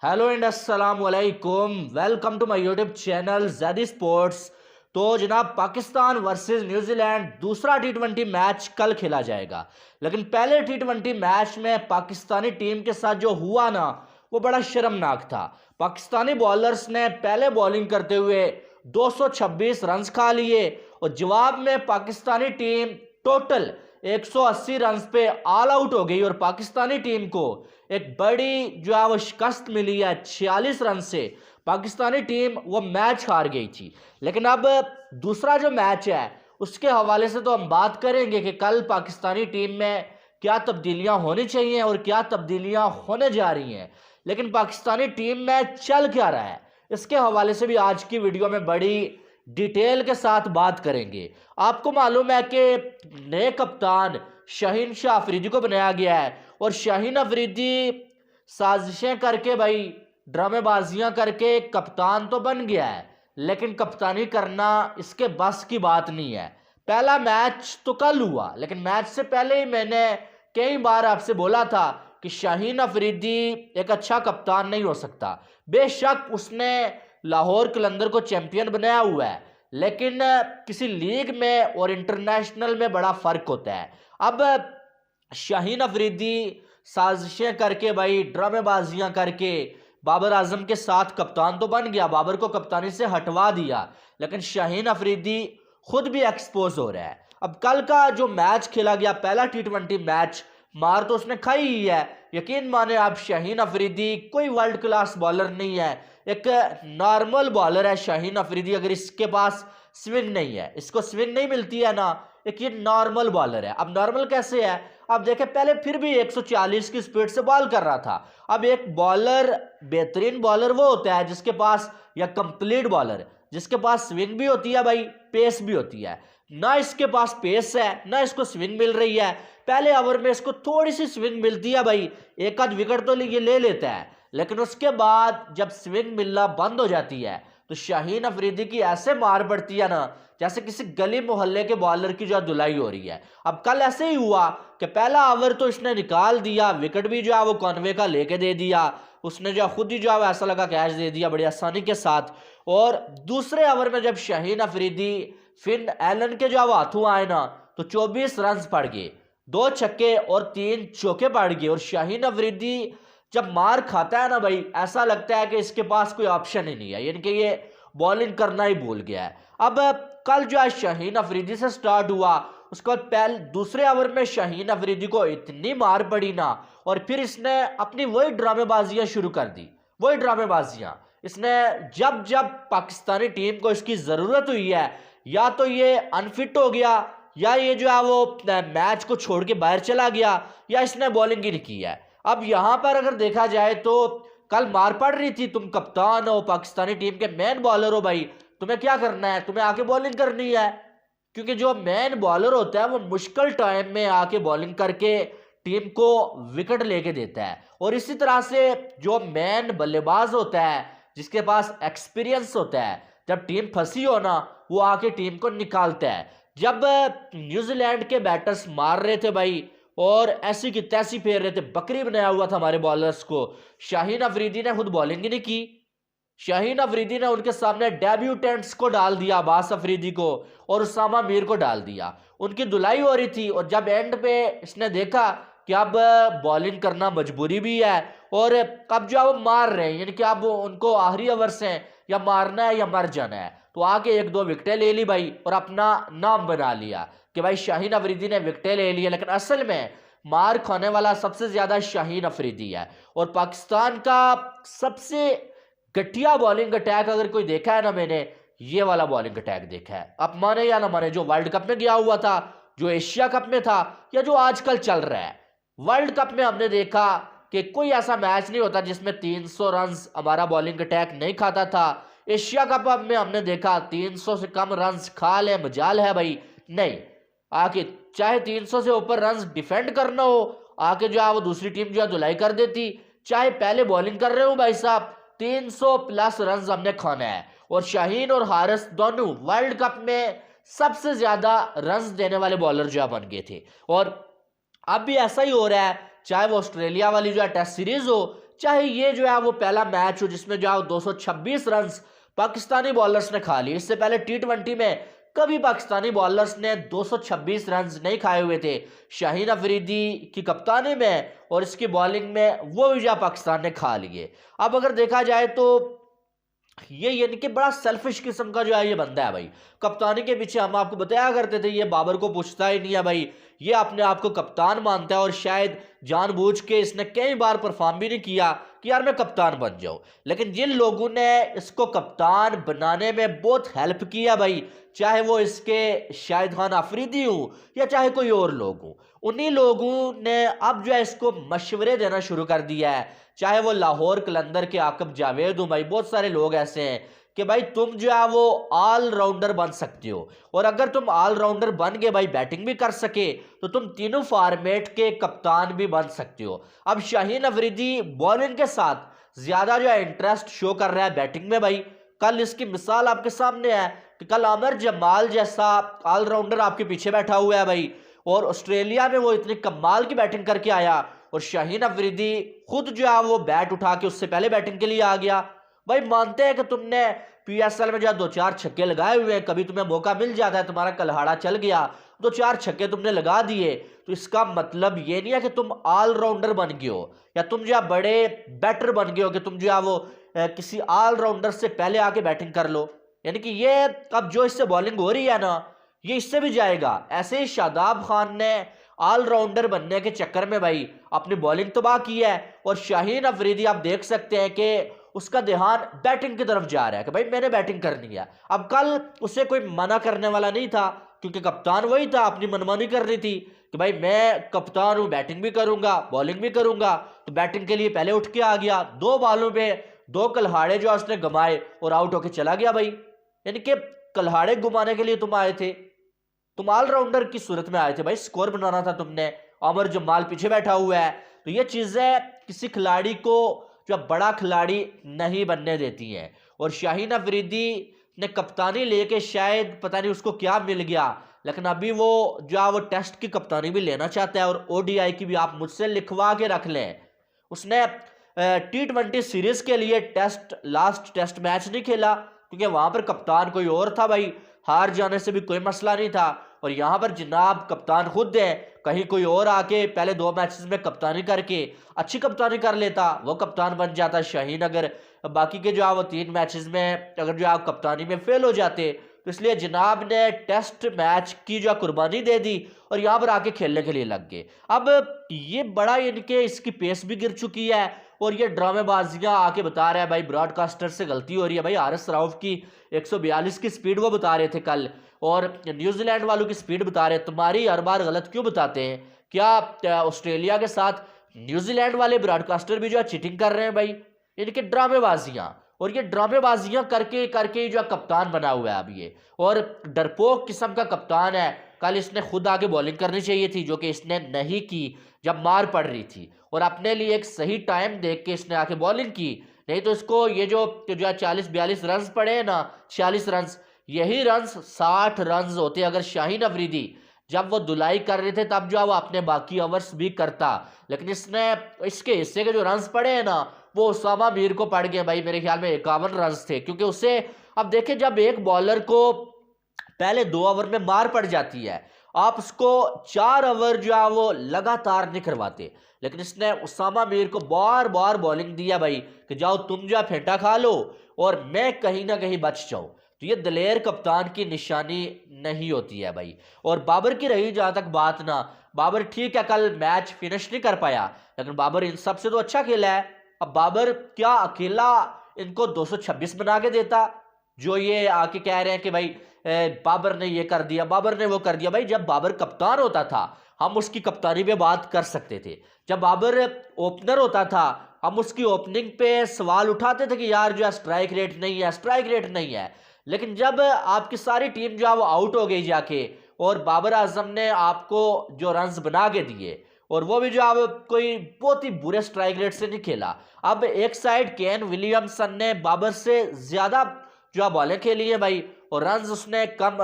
Hello and अस्सलाम वालेकुम। Welcome to my YouTube channel Zaidi sports. तो जनाब, पाकिस्तान वर्सेस न्यूजीलैंड दूसरा टी20 मैच कल खेला जाएगा। लेकिन पहले टी20 मैच में पाकिस्तानी टीम के साथ जो हुआ ना, वो बड़ा शर्मनाक था। पाकिस्तानी बॉलर्स ने पहले बॉलिंग करते हुए 226 रन खा लिए और जवाब में पाकिस्तानी टीम टोटल 180 रन पे ऑल आउट हो गई और पाकिस्तानी टीम को एक बड़ी जो है वो शिकस्त मिली है। 46 रन से पाकिस्तानी टीम वो मैच हार गई थी। लेकिन अब दूसरा जो मैच है उसके हवाले से तो हम बात करेंगे कि कल पाकिस्तानी टीम में क्या तब्दीलियां होनी चाहिए और क्या तब्दीलियां होने जा रही हैं। लेकिन पाकिस्तानी टीम में चल क्या रहा है, इसके हवाले से भी आज की वीडियो में बड़ी डिटेल के साथ बात करेंगे। आपको मालूम है कि नए कप्तान शाहीन शाह अफरीदी को बनाया गया है और शाहीन अफरीदी साजिशें करके, भाई ड्रामेबाजियां करके कप्तान तो बन गया है, लेकिन कप्तानी करना इसके बस की बात नहीं है। पहला मैच तो कल हुआ, लेकिन मैच से पहले ही मैंने कई बार आपसे बोला था कि शाहीन अफरीदी एक अच्छा कप्तान नहीं हो सकता। बेशक उसने लाहौर कलंदर को चैंपियन बनाया हुआ है, लेकिन किसी लीग में और इंटरनेशनल में बड़ा फर्क होता है। अब शाहीन अफरीदी साजिशें करके, भाई ड्रामेबाजियां करके बाबर आजम के साथ कप्तान तो बन गया, बाबर को कप्तानी से हटवा दिया, लेकिन शाहीन अफरीदी खुद भी एक्सपोज हो रहा है। अब कल का जो मैच खेला गया, पहला टी20 मैच, मार तो उसने खाई ही है। यकीन माने आप, शाहीन अफरीदी कोई वर्ल्ड क्लास बॉलर नहीं है, एक नॉर्मल बॉलर है शाहीन अफरीदी। अगर इसके पास स्विंग नहीं है, इसको स्विंग नहीं मिलती है ना, एक ये नॉर्मल बॉलर है। अब नॉर्मल कैसे है, अब देखें, पहले फिर भी 140 की स्पीड से बॉल कर रहा था। अब एक बॉलर, बेहतरीन बॉलर वो होता है जिसके पास, या कंप्लीट बॉलर जिसके पास स्विंग भी होती है, भाई पेस भी होती है। ना इसके पास पेस है, ना इसको स्विंग मिल रही है। पहले ओवर में इसको थोड़ी सी स्विंग मिलती है, भाई एक आध विकेट तो ये ले लेता है, लेकिन उसके बाद जब स्विंग मिलना बंद हो जाती है तो शाहीन अफरीदी की ऐसे मार पड़ती है ना, जैसे किसी गली मोहल्ले के बॉलर की जो धुलाई हो रही है। अब कल ऐसे ही हुआ कि पहला ओवर तो इसने निकाल दिया, विकेट भी जो है वो कॉनवे का लेके दे दिया, उसने जो खुद ही जो है ऐसा लगा कैच दे दिया बड़ी आसानी के साथ। और दूसरे ओवर में जब शाहीन अफरीदी फिन एलन के जो हाथों आए ना, तो 24 रन पड़ गए, 2 छक्के और 3 चौके पड़ गए। और शाहीन अफरीदी जब मार खाता है ना, भाई ऐसा लगता है कि इसके पास कोई ऑप्शन ही नहीं है, यानी कि ये बॉलिंग करना ही भूल गया है। अब कल जो है शाहीन अफरीदी से स्टार्ट हुआ, उसके बाद पहले दूसरे ओवर में शाहीन अफरीदी को इतनी मार पड़ी ना, और फिर इसने अपनी वही ड्रामेबाजियां शुरू कर दी। वही ड्रामेबाजियां इसने जब जब पाकिस्तानी टीम को इसकी जरूरत हुई है, या तो ये अनफिट हो गया, या ये जो है वो मैच को छोड़ के बाहर चला गया, या इसने बॉलिंग ही नहीं की है। अब यहां पर अगर देखा जाए तो कल मार पड़ रही थी, तुम कप्तान हो, पाकिस्तानी टीम के मेन बॉलर हो, भाई तुम्हें क्या करना है, तुम्हें आके बॉलिंग करनी है। क्योंकि जो मेन बॉलर होता है वो मुश्किल टाइम में आके बॉलिंग करके टीम को विकेट लेके देता है। और इसी तरह से जो मेन बल्लेबाज होता है, जिसके पास एक्सपीरियंस होता है, जब टीम फंसी हो ना, वो आके टीम को निकालता है। जब न्यूजीलैंड के बैटर्स मार रहे थे भाई, और ऐसी की तैसी फेर रहे थे, बकरी बनाया हुआ था हमारे बॉलर्स को, शाहीन अफरीदी ने खुद बॉलिंग ही नहीं की। शाहीन अफरीदी ने उनके सामने डेब्यूटेंट्स को डाल दिया, अब्बास अफरीदी को और उसामा मीर को डाल दिया, उनकी धुलाई हो रही थी। और जब एंड पे इसने देखा कि अब बॉलिंग करना मजबूरी भी है, और अब जो वो मार रहे हैं, यानी कि अब उनको आखिरी ओवर्स हैं, या मारना है या मर जाना है, तो आके 1-2 विकेटें ले ली भाई, और अपना नाम बना लिया कि भाई शाहीन अफरीदी ने विकेटें ले ली है। लेकिन असल में मार खाने वाला सबसे ज्यादा शाहीन अफरीदी है। और पाकिस्तान का सबसे घटिया बॉलिंग अटैक अगर कोई देखा है ना, मैंने ये वाला बॉलिंग अटैक देखा है। आप माने या ना माने, जो वर्ल्ड कप में गया हुआ था, जो एशिया कप में था, या जो आजकल चल रहा है। वर्ल्ड कप में हमने देखा कि कोई ऐसा मैच नहीं होता जिसमें 300 रन हमारा बॉलिंग अटैक नहीं खाता था। एशिया कप में हमने देखा 300 से कम रन खा ले मजाल है, भाई नहीं, आके चाहे 300 से ऊपर रन डिफेंड करना हो, आके जो है वो दूसरी टीम जो है धुलाई कर देती। चाहे पहले बॉलिंग कर रहे हो भाई साहब, 300 प्लस रन हमने खाना है। और शाहीन और हारिस दोनों वर्ल्ड कप में सबसे ज्यादा रन देने वाले बॉलर जो बन गए थे। और अब भी ऐसा ही हो रहा है, चाहे वो ऑस्ट्रेलिया वाली जो है टेस्ट सीरीज हो, चाहे ये जो है वो पहला मैच हो जिसमें जो है 226 रन पाकिस्तानी बॉलर्स ने खा लिए। इससे पहले टी20 में कभी पाकिस्तानी बॉलर्स ने 226 रन नहीं खाए हुए थे। शाहीन अफरीदी की कप्तानी में और इसकी बॉलिंग में वो भी जो पाकिस्तान ने खा लिए। अब अगर देखा जाए तो ये यानी कि बड़ा सेल्फिश किस्म का जो है ये बंदा है भाई। कप्तानी के पीछे हम आपको बताया करते थे ये बाबर को पूछता ही नहीं है भाई, ये अपने आप को कप्तान मानता है और शायद जानबूझ के इसने कई बार परफॉर्म भी नहीं किया कि यार मैं कप्तान बन जाऊं। लेकिन जिन लोगों ने इसको कप्तान बनाने में बहुत हेल्प किया भाई, चाहे वो इसके शाहिद खान अफरीदी हो या चाहे कोई और लोग हो, उन्हीं लोगों ने अब जो है इसको मशवरे देना शुरू कर दिया है। चाहे वो लाहौर कलंदर के आकब जावेद हो भाई, बहुत सारे लोग ऐसे हैं कि भाई तुम जो है वो ऑलराउंडर बन सकते हो, और अगर तुम ऑलराउंडर बन गए भाई, बैटिंग भी कर सके, तो तुम तीनों फॉर्मेट के कप्तान भी बन सकते हो। अब शाहीन अफरीदी बॉलिंग के साथ ज्यादा जो है इंटरेस्ट शो कर रहा है बैटिंग में भाई। कल इसकी मिसाल आपके सामने है कि कल आमिर जमाल जैसा ऑलराउंडर आपके पीछे बैठा हुआ है भाई, और ऑस्ट्रेलिया में वो इतनी कमाल की बैटिंग करके आया, और शाहीन अफरीदी खुद जो है वो बैट उठा के उससे पहले बैटिंग के लिए आ गया। भाई मानते हैं कि तुमने पीएसएल में जो 2-4 छक्के लगाए हुए हैं, कभी तुम्हें मौका मिल जाता है, तुम्हारा कलहाड़ा चल गया, 2-4 छक्के तुमने लगा दिए, तो इसका मतलब ये नहीं है कि तुम ऑलराउंडर बन गए हो या तुम जो है बड़े बैटर बन गए हो कि तुम जो है वो किसी ऑलराउंडर से पहले आके बैटिंग कर लो। यानी कि ये अब जो इससे बॉलिंग हो रही है ना, ये इससे भी जाएगा। ऐसे ही शादाब खान ने ऑलराउंडर बनने के चक्कर में भाई अपनी बॉलिंग तबाह की है, और शाहीन अफरीदी आप देख सकते हैं कि उसका ध्यान बैटिंग की तरफ जा रहा है कि भाई मैंने बैटिंग करनी है। अब कल उसे कोई मना करने वाला नहीं था क्योंकि कप्तान वही था, अपनी मनमानी करनी थी कि भाई मैं कप्तान हूं, बैटिंग भी करूंगा बॉलिंग भी करूंगा, तो बैटिंग के लिए पहले उठ के आ गया। 2 बॉलों पे 2 कल्हाड़े जो उसने गमाए और आउट होके चला गया भाई। यानी कि कल्हाड़े घुमाने के लिए तुम आए थे, तुम ऑलराउंडर की सूरत में आए थे भाई, स्कोर बनाना था तुमने। आमिर जमाल पीछे बैठा हुआ है, तो ये चीजें किसी खिलाड़ी को जो बड़ा खिलाड़ी नहीं बनने देती हैं। और शाहीन अफरीदी ने कप्तानी लेके शायद पता नहीं उसको क्या मिल गया, लेकिन अभी वो जो है वो टेस्ट की कप्तानी भी लेना चाहता है, और ओडीआई की भी आप मुझसे लिखवा के रख लें। उसने टी20 सीरीज के लिए लास्ट टेस्ट मैच नहीं खेला क्योंकि वहां पर कप्तान कोई और था भाई, हार जाने से भी कोई मसला नहीं था। और यहां पर जनाब कप्तान खुद है, कहीं कोई और आके पहले 2 मैचेस में कप्तानी करके अच्छी कप्तानी कर लेता, वो कप्तान बन जाता शाहीन। अगर बाकी के जो है वो 3 मैचेस में अगर जो आप कप्तानी में फेल हो जाते, तो इसलिए जनाब ने टेस्ट मैच की जो कुर्बानी दे दी और यहाँ पर आके खेलने के लिए लग गए। अब ये बड़ा इनके इसकी पेस भी गिर चुकी है, और ये ड्रामेबाजियां आके बता रहा है भाई ब्रॉडकास्टर से गलती हो रही है भाई। आरएस राउफ की 142 की स्पीड वो बता रहे थे कल, और न्यूजीलैंड वालों की स्पीड बता रहे हैं। तुम्हारी हर बार गलत क्यों बताते हैं? क्या ऑस्ट्रेलिया के साथ न्यूजीलैंड वाले ब्रॉडकास्टर भी जो है चीटिंग कर रहे हैं भाई? इनके ड्रामेबाजियां, और ये ड्रामेबाजियां करके करके जो कप्तान बना हुआ है अब ये, और डरपोक किस्म का कप्तान है। कल इसने खुद आगे बॉलिंग करनी चाहिए थी, जो कि इसने नहीं की जब मार पड़ रही थी, और अपने लिए एक सही टाइम देख के इसने आके बॉलिंग की। नहीं तो इसको ये जो 40-42 रन पड़े हैं ना, 46 रन, यही रन 60 रन होते अगर शाहीन अफरीदी जब वो धुलाई कर रहे थे तब जो है वो अपने बाकी ओवर्स भी करता। लेकिन इसने इसके हिस्से के जो रन पड़े हैं ना, वो उसामा मीर को पड़ गए भाई, मेरे ख्याल में 51 रन थे। क्योंकि उससे अब देखें, जब एक बॉलर को पहले 2 ओवर में मार पड़ जाती है, आप उसको 4 ओवर जो है वो लगातार नहीं करवाते, लेकिन इसने उसामा मीर को बार बार बॉलिंग दिया भाई कि जाओ तुम जो है फेंटा खा लो और मैं कहीं ना कहीं बच जाऊं। तो ये दलेर कप्तान की निशानी नहीं होती है भाई। और बाबर की रही जहां तक बात ना, बाबर ठीक है कल मैच फिनिश नहीं कर पाया, लेकिन बाबर इन सबसे तो अच्छा खेला है। अब बाबर क्या अकेला इनको 226 बना के देता? जो ये आके कह रहे हैं कि भाई बाबर ने ये कर दिया, बाबर ने वो कर दिया, भाई जब बाबर कप्तान होता था हम उसकी कप्तानी पे बात कर सकते थे। जब बाबर ओपनर होता था हम उसकी ओपनिंग पे सवाल उठाते थे कि यार जो है स्ट्राइक रेट नहीं है, स्ट्राइक रेट नहीं है। लेकिन जब आपकी सारी टीम जो है वो आउट हो गई जाके, और बाबर आजम ने आपको जो रन्स बना के दिए, और वो भी जो अब कोई बहुत ही बुरे स्ट्राइक रेट से नहीं खेला। अब एक साइड केन विलियमसन ने बाबर से ज्यादा जो है बॉलें खेली है भाई, और रन्स उसने कम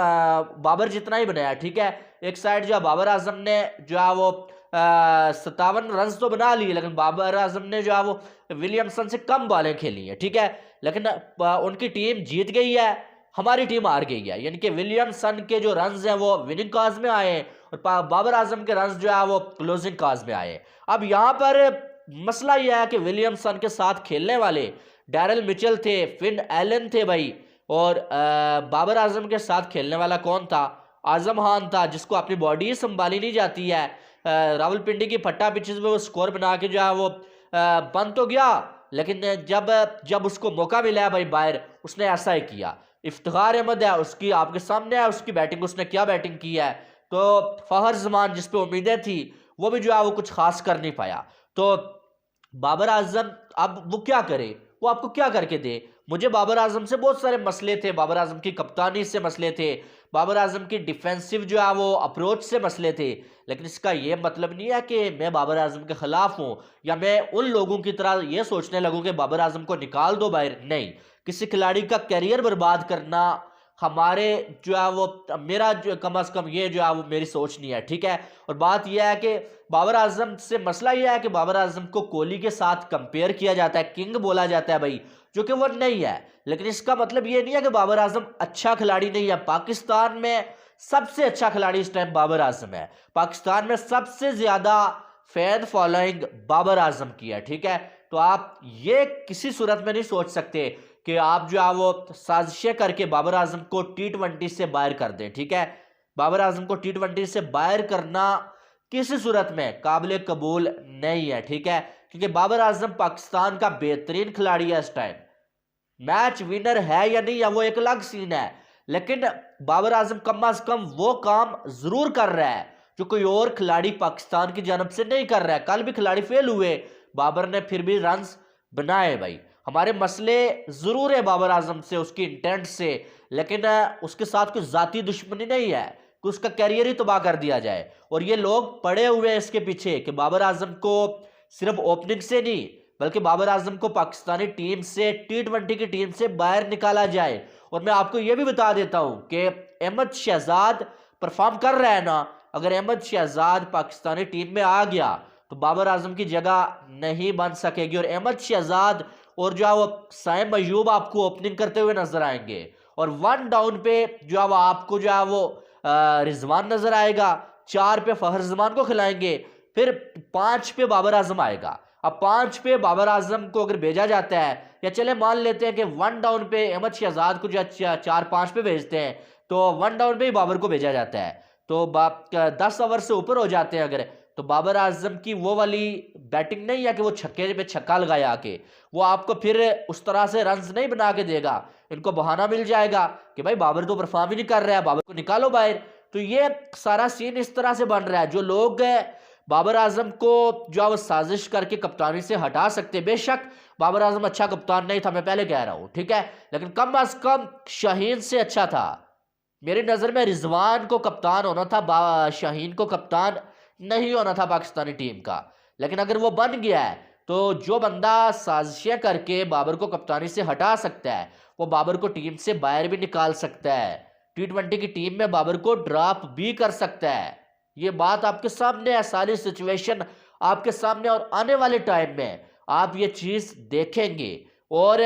बाबर जितना ही बनाया, ठीक है। एक साइड जो बाबर आजम ने जो है वो 57 रन तो बना लिए, लेकिन बाबर आजम ने जो है वो विलियमसन से कम बॉलें खेली हैं, ठीक है। लेकिन उनकी टीम जीत गई है, हमारी टीम हार गई है, यानी कि विलियमसन के जो रन्स हैं वो विनिंग काज में आए और बाबर आजम के रन्स जो है वो क्लोजिंग काज में आए। अब यहाँ पर मसला यह है कि विलियमसन के साथ खेलने वाले डैरल मिचेल थे, फिन एलन थे भाई, और बाबर आजम के साथ खेलने वाला कौन था? आजम खान था, जिसको अपनी बॉडी संभाली नहीं जाती है। रावलपिंडी की फट्टा पिचेस में वो स्कोर बना के जो है वो बंद तो गया, लेकिन जब उसको मौका मिला है भाई बाहर, उसने ऐसा ही किया। इफ्तिखार अहमद है, उसकी आपके सामने है उसकी बैटिंग, उसने क्या बैटिंग की है। तो फखर जमान जिस पे उम्मीदें थी वो भी जो है वो कुछ खास कर नहीं पाया। तो बाबर आजम अब वो क्या करे, वो आपको क्या करके दे? मुझे बाबर आजम से बहुत सारे मसले थे, बाबर आजम की कप्तानी से मसले थे, बाबर आजम की डिफेंसिव जो है वो अप्रोच से मसले थे, लेकिन इसका ये मतलब नहीं है कि मैं बाबर आजम के खिलाफ हूं या मैं उन लोगों की तरह ये सोचने लगूं कि बाबर आजम को निकाल दो बाहर। नहीं, किसी खिलाड़ी का कैरियर बर्बाद करना हमारे जो है वो, मेरा जो कम अज कम ये जो है वो मेरी सोच नहीं है, ठीक है। और बात यह है कि बाबर आजम से मसला यह है कि बाबर आजम को कोहली के साथ कंपेयर किया जाता है, किंग बोला जाता है भाई, जो कि वो नहीं है। लेकिन इसका मतलब ये नहीं है कि बाबर आजम अच्छा खिलाड़ी नहीं है। पाकिस्तान में सबसे अच्छा खिलाड़ी इस टाइम बाबर आजम है। पाकिस्तान में सबसे ज्यादा फैन फॉलोइंग बाबर आजम की है, ठीक है। तो आप ये किसी सूरत में नहीं सोच सकते कि आप जो है वो साजिशें करके बाबर आजम को T20 से बाहर कर दें, ठीक है। बाबर आजम को T20 से बाहर करना किसी सूरत में काबिल कबूल नहीं है, ठीक है, क्योंकि बाबर आजम पाकिस्तान का बेहतरीन खिलाड़ी है इस टाइम। मैच विनर है या नहीं है वो एक अलग सीन है, लेकिन बाबर आजम कम अज कम वो काम जरूर कर रहा है जो कोई और खिलाड़ी पाकिस्तान की जानब से नहीं कर रहा है। कल भी खिलाड़ी फेल हुए, बाबर ने फिर भी रन बनाए भाई। हमारे मसले जरूर है बाबर आजम से, उसकी इंटेंट से, लेकिन उसके साथ कोई जाती दुश्मनी नहीं है कि उसका कैरियर ही तबाह कर दिया जाए। और ये लोग पड़े हुए हैं इसके पीछे कि बाबर आजम को सिर्फ ओपनिंग से नहीं बल्कि बाबर आजम को पाकिस्तानी टीम से, T20 की टीम से बाहर निकाला जाए। और मैं आपको यह भी बता देता हूं कि अहमद शहजाद परफॉर्म कर रहा है ना, अगर अहमद शहजाद पाकिस्तानी टीम में आ गया तो बाबर आजम की जगह नहीं बन सकेगी। और अहमद शहजाद और जो है वो साइम अयूब आपको ओपनिंग करते हुए नजर आएंगे, और 1 डाउन पे जो है वो आपको जो है वो रिजवान नजर आएगा, 4 पे फखर जमान को खिलाएंगे, फिर 5 पे बाबर आजम आएगा। अब 5 पे बाबर आजम को अगर भेजा जाता है, या चले मान लेते हैं कि 1 डाउन पे अहमद शहजाद को जो 4-5 पे भेजते हैं, तो 1 डाउन पे ही बाबर को भेजा जाता है, तो 10 ओवर से ऊपर हो जाते हैं अगर, तो बाबर आजम की वो वाली बैटिंग नहीं है कि वो छक्के पे छक्का लगाया आके, वो आपको फिर उस तरह से रन्स नहीं बना के देगा। इनको बहाना मिल जाएगा कि भाई बाबर तो परफॉर्म ही नहीं कर रहा है, बाबर को निकालो बाहर। तो ये सारा सीन इस तरह से बन रहा है। जो लोग बाबर आजम को जो है वो साजिश करके कप्तानी से हटा सकते, बेशक बाबर आजम अच्छा कप्तान नहीं था, मैं पहले कह रहा हूँ, ठीक है, लेकिन कम अज कम शाहीन से अच्छा था। मेरी नजर में रिजवान को कप्तान होना था, शाहीन को कप्तान नहीं होना था पाकिस्तानी टीम का। लेकिन अगर वो बन गया है तो जो बंदा साजिशें करके बाबर को कप्तानी से हटा सकता है वो बाबर को टीम से बाहर भी निकाल सकता है, T20 की टीम में बाबर को ड्रॉप भी कर सकता है। ये बात आपके सामने है, सारी सिचुएशन आपके सामने, और आने वाले टाइम में आप ये चीज देखेंगे। और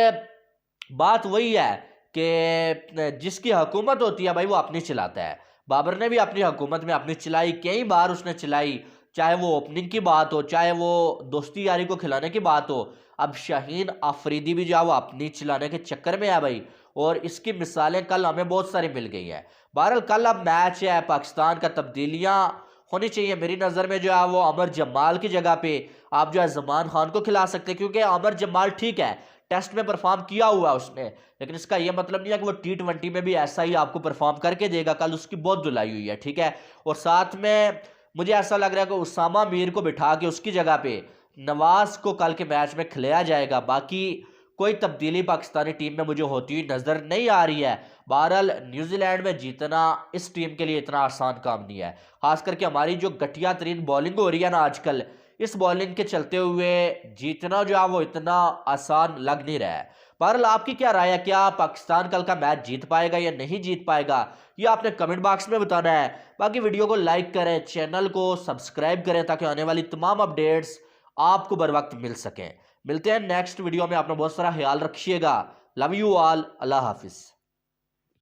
बात वही है कि जिसकी हुकूमत होती है भाई वो अपनी चलाता है। बाबर ने भी अपनी हुकूमत में अपनी चलाई, कई बार उसने चलाई, चाहे वो ओपनिंग की बात हो, चाहे वो दोस्ती यारी को खिलाने की बात हो। अब शाहीन आफरीदी भी जो वो अपनी चलाने के चक्कर में है भाई, और इसकी मिसालें कल हमें बहुत सारी मिल गई हैं। बहरहाल कल अब मैच है, पाकिस्तान का तब्दीलियां होनी चाहिए। मेरी नज़र में जो है वो अमर जमाल की जगह पे आप जो है जमान खान को खिला सकते हैं, क्योंकि अमर जमाल ठीक है टेस्ट में परफॉर्म किया हुआ उसने, लेकिन इसका यह मतलब नहीं है कि वो T20 में भी ऐसा ही आपको परफॉर्म करके देगा। कल उसकी बहुत धुलाई हुई है, ठीक है। और साथ में मुझे ऐसा लग रहा है कि उसामा मीर को बिठा के उसकी जगह पे नवाज को कल के मैच में खिलाया जाएगा। बाकी कोई तब्दीली पाकिस्तानी टीम में मुझे होती हुई नजर नहीं आ रही है। बहरहाल न्यूजीलैंड में जीतना इस टीम के लिए इतना आसान काम नहीं है, खास करके हमारी जो घटिया तरीन बॉलिंग हो रही है ना आजकल, इस बॉलिंग के चलते हुए जीतना जो है वो इतना आसान लग नहीं रहा है। पर आपकी क्या राय है, क्या पाकिस्तान कल का मैच जीत पाएगा या नहीं जीत पाएगा, ये आपने कमेंट बॉक्स में बताना है। बाकी वीडियो को लाइक करें, चैनल को सब्सक्राइब करें ताकि आने वाली तमाम अपडेट्स आपको बर वक्त मिल सकें। मिलते हैं नेक्स्ट वीडियो में, अपना बहुत सारा ख्याल रखिएगा। लव यू ऑल, अल्लाह हाफिज़।